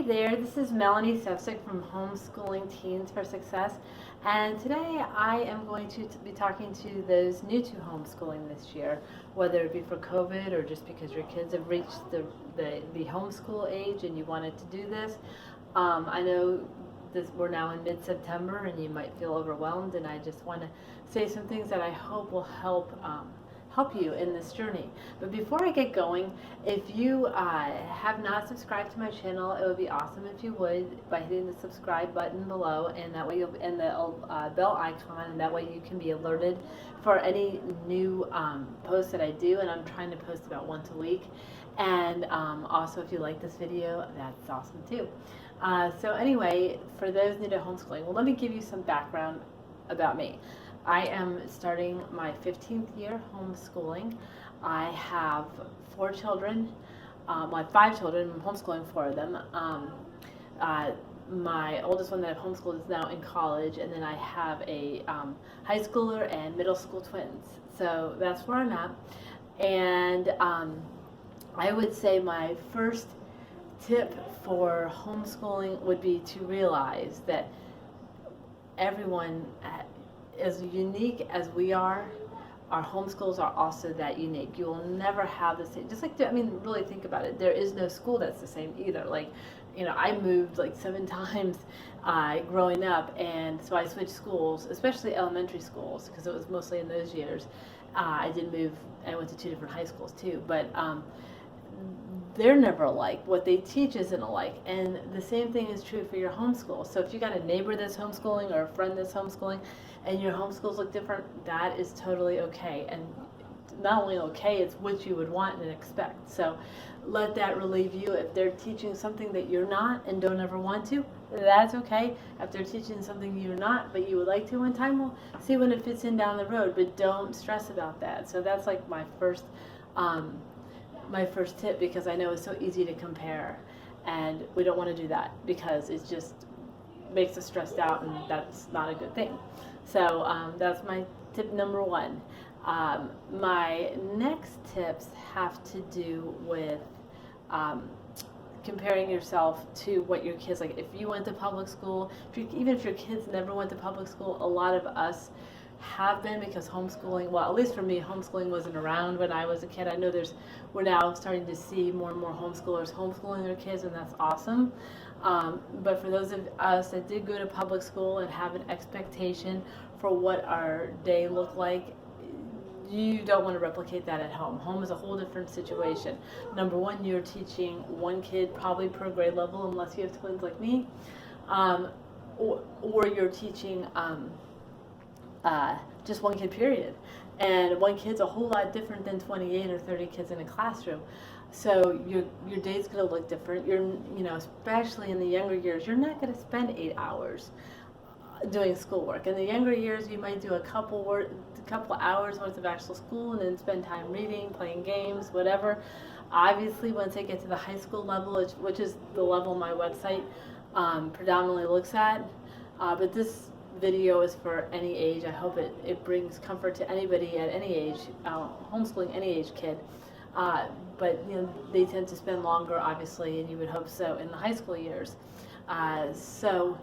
there, this is Melanie Sefcik from Homeschooling Teens for Success, and today I am going to be talking to those new to homeschooling this year, whether it be for COVID or just because your kids have reached the homeschool age and you wanted to do this. I know we're now in mid-September and you might feel overwhelmed, and I just want to say some things that I hope will help you in this journey. But before I get going, if you have not subscribed to my channel, it would be awesome if you would by hitting the subscribe button below, and that way and the bell icon, and that way you can be alerted for any new posts that I do, and I'm trying to post about once a week. And also, if you like this video, that's awesome too. So anyway, for those new to homeschooling, well, let me give you some background about me. I am starting my 15th year homeschooling. I have 4 children, 5 children. I'm homeschooling 4 of them. My oldest one that I've homeschooled is now in college, and then I have a high schooler and middle school twins. So that's where I'm at. And I would say my first tip for homeschooling would be to realize that everyone, as unique as we are, our homeschools are also that unique. You will never have the same, just like, really think about it. There is no school that's the same either. Like, I moved like 7 times growing up, and so I switched schools, especially elementary schools, because it was mostly in those years. I did move, I went to 2 different high schools too, but they're never alike. What they teach isn't alike, and the same thing is true for your homeschool. So if you got a neighbor that's homeschooling or a friend that's homeschooling and your homeschools look different, that is totally okay. And not only okay, it's what you would want and expect. So let that relieve you. If they're teaching something that you're not and don't ever want to, that's okay. If they're teaching something you're not but you would like to one time, we'll see when it fits in down the road, but don't stress about that. So that's like my first tip, because I know it's so easy to compare, and we don't want to do that because it just makes us stressed out, and that's not a good thing. So that's my tip number 1. My next tips have to do with comparing yourself to what your kids like. If you went to public school, even if your kids never went to public school, a lot of us have been, because homeschooling, well, at least for me, homeschooling wasn't around when I was a kid. I know we're now starting to see more and more homeschoolers homeschooling their kids, and that's awesome. But for those of us that did go to public school and have an expectation for what our day looked like, you don't want to replicate that at home. Home is a whole different situation. Number 1, you're teaching 1 kid probably per grade level, unless you have twins like me, or you're teaching just 1 kid, period. And 1 kid's a whole lot different than 28 or 30 kids in a classroom. So your day's going to look different. Especially in the younger years, you're not going to spend 8 hours doing schoolwork. In the younger years, you might do a couple hours worth of actual school and then spend time reading, playing games, whatever. Obviously, once they get to the high school level, which is the level my website predominantly looks at, but this video is for any age. I hope it brings comfort to anybody at any age, homeschooling any age kid. But they tend to spend longer, obviously, and you would hope so in the high school years. So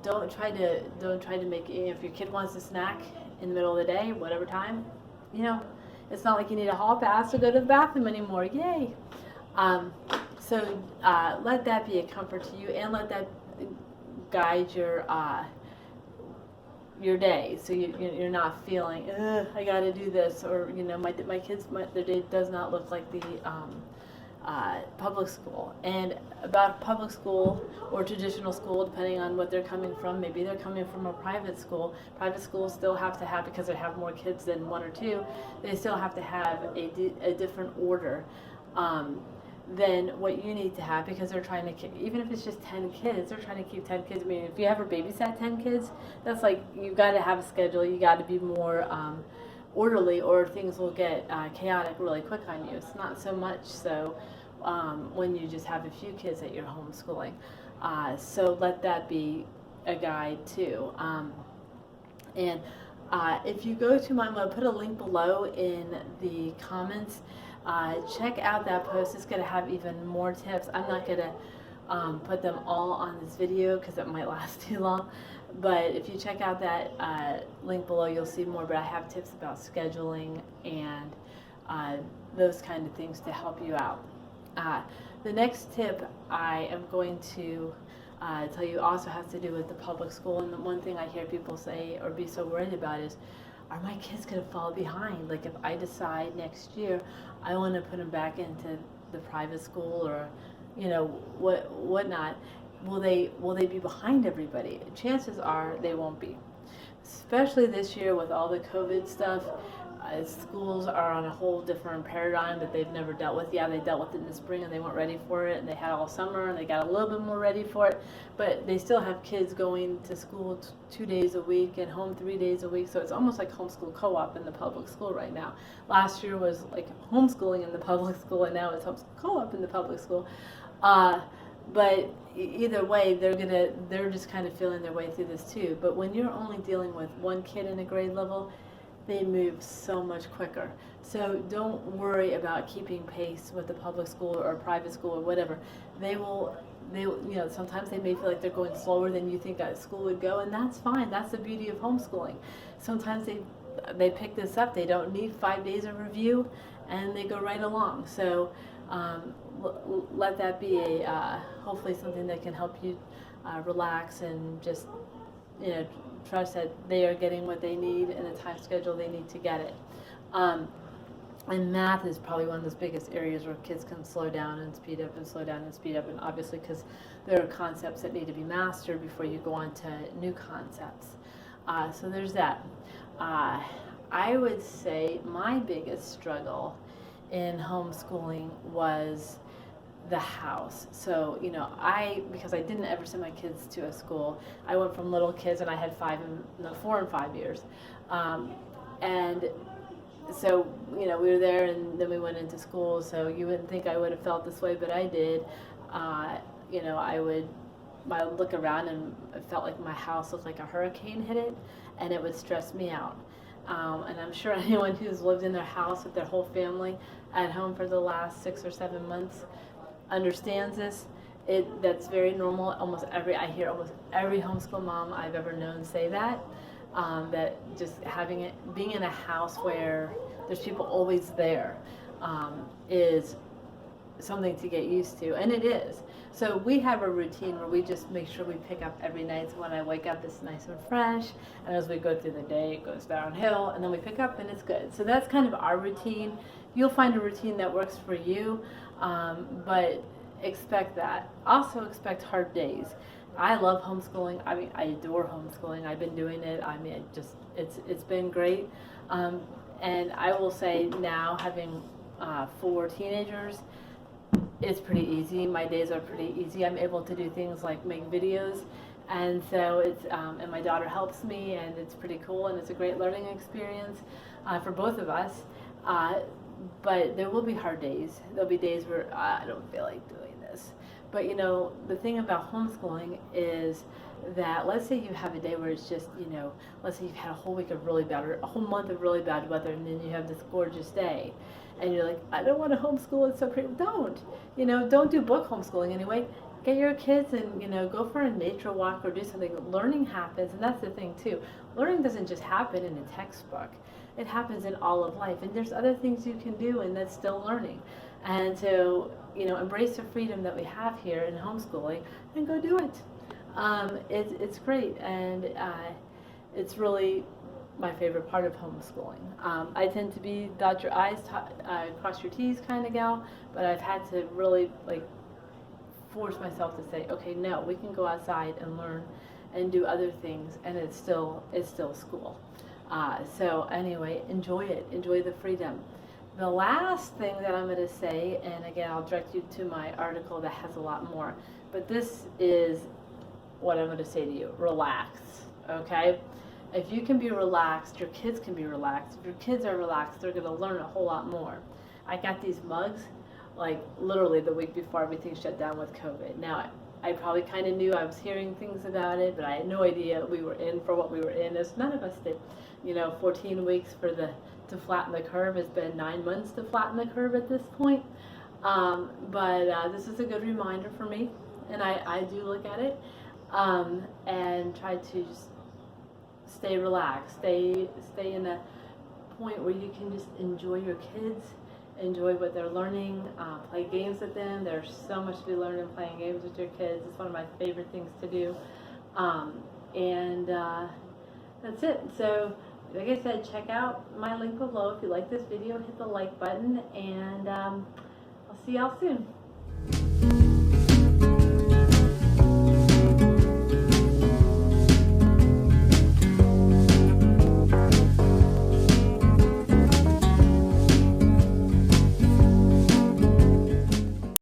don't try to make, if your kid wants a snack in the middle of the day, whatever time, it's not like you need a hall pass to go to the bathroom anymore. Yay! So let that be a comfort to you, and let that guide your day, so you're not feeling, I got to do this, or my kids, their day does not look like the public school. And about public school or traditional school, depending on what they're coming from, maybe they're coming from a private school. Private schools still have to have, because they have more kids than 1 or 2, they still have to have a different order than what you need to have, because they're trying to keep, even if it's just 10 kids, they're trying to keep 10 kids. I mean, if you ever babysat 10 kids, that's like, you've got to have a schedule, you got to be more orderly, or things will get chaotic really quick on you. It's not so much so when you just have a few kids that you're homeschooling. So let that be a guide too. And if you go to I'm going to put a link below in the comments. Check out that post. It's going to have even more tips. I'm not going to put them all on this video because it might last too long. But if you check out that link below, you'll see more. But I have tips about scheduling and those kind of things to help you out. The next tip I am going to tell you also has to do with the public school. And the one thing I hear people say or be so worried about is, are my kids going to fall behind? Like if I decide next year I want to put them back into the private school or whatnot, will they be behind everybody? Chances are they won't be. Especially this year with all the COVID stuff, schools are on a whole different paradigm that they've never dealt with. Yeah, they dealt with it in the spring and they weren't ready for it, and they had all summer and they got a little bit more ready for it, but they still have kids going to school 2 days a week and home 3 days a week, so it's almost like homeschool co-op in the public school right now. Last year was like homeschooling in the public school, and now it's homeschool co-op in the public school. But either way, they're just kind of feeling their way through this too. But when you're only dealing with one kid in a grade level, they move so much quicker. So don't worry about keeping pace with the public school or private school or whatever. They sometimes they may feel like they're going slower than you think a school would go, and that's fine. That's the beauty of homeschooling. Sometimes they pick this up. They don't need 5 days of review, and they go right along. So let that be hopefully something that can help you relax and just trust that they are getting what they need in the time schedule they need to get it. And math is probably one of those biggest areas where kids can slow down and speed up and slow down and speed up, and obviously because there are concepts that need to be mastered before you go on to new concepts. So there's that. I would say my biggest struggle in homeschooling was the house. So, because I didn't ever send my kids to a school, I went from little kids, and I had 4 and 5 years. And so, we were there, and then we went into school, so you wouldn't think I would have felt this way, but I did. I would look around, and it felt like my house looked like a hurricane hit it, and it would stress me out. And I'm sure anyone who's lived in their house with their whole family at home for the last 6 or 7 months understands this. That's very normal. I hear almost every homeschool mom I've ever known say that. That just being in a house where there's people always there is something to get used to, and it is. So we have a routine where we just make sure we pick up every night. So when I wake up, it's nice and fresh, and as we go through the day, it goes downhill, and then we pick up, and it's good. So that's kind of our routine. You'll find a routine that works for you, but expect that. Also expect hard days. I love homeschooling. I adore homeschooling. I've been doing it. It's been great. And I will say now, having 4 teenagers, it's pretty easy. My days are pretty easy. I'm able to do things like make videos, and so it's and my daughter helps me, and it's pretty cool, and it's a great learning experience for both of us. But there will be hard days. There'll be days where I don't feel like doing this. But the thing about homeschooling is that, let's say you have a day where it's just, let's say you've had a whole week of really bad, or a whole month of really bad weather, and then you have this gorgeous day, and you're like, I don't want to homeschool, it's so pretty. Don't do book homeschooling anyway. Get your kids and, go for a nature walk or do something. Learning happens, and that's the thing too. Learning doesn't just happen in a textbook. It happens in all of life, and there's other things you can do, and that's still learning. And so, embrace the freedom that we have here in homeschooling and go do it. It's great, and it's really my favorite part of homeschooling. I tend to be dot your I's, cross your T's kind of gal, but I've had to really force myself to say, okay, no, we can go outside and learn and do other things, and it's still school. So anyway, enjoy it. Enjoy the freedom. The last thing that I'm going to say, and again, I'll direct you to my article that has a lot more, but this is what I'm going to say to you. Relax, okay? If you can be relaxed, your kids can be relaxed. If your kids are relaxed, they're going to learn a whole lot more. I got these mugs, literally the week before everything shut down with COVID. Now, I probably kind of knew, I was hearing things about it, but I had no idea we were in for what we were in, as none of us did. 14 weeks to flatten the curve. It's been 9 months to flatten the curve at this point. But this is a good reminder for me, and I do look at it, and try to just stay relaxed, stay in a point where you can just enjoy your kids, enjoy what they're learning, play games with them. There's so much to be learned in playing games with your kids. It's one of my favorite things to do, and that's it. So like I said, check out my link below. If you like this video, hit the like button, and I'll see y'all soon.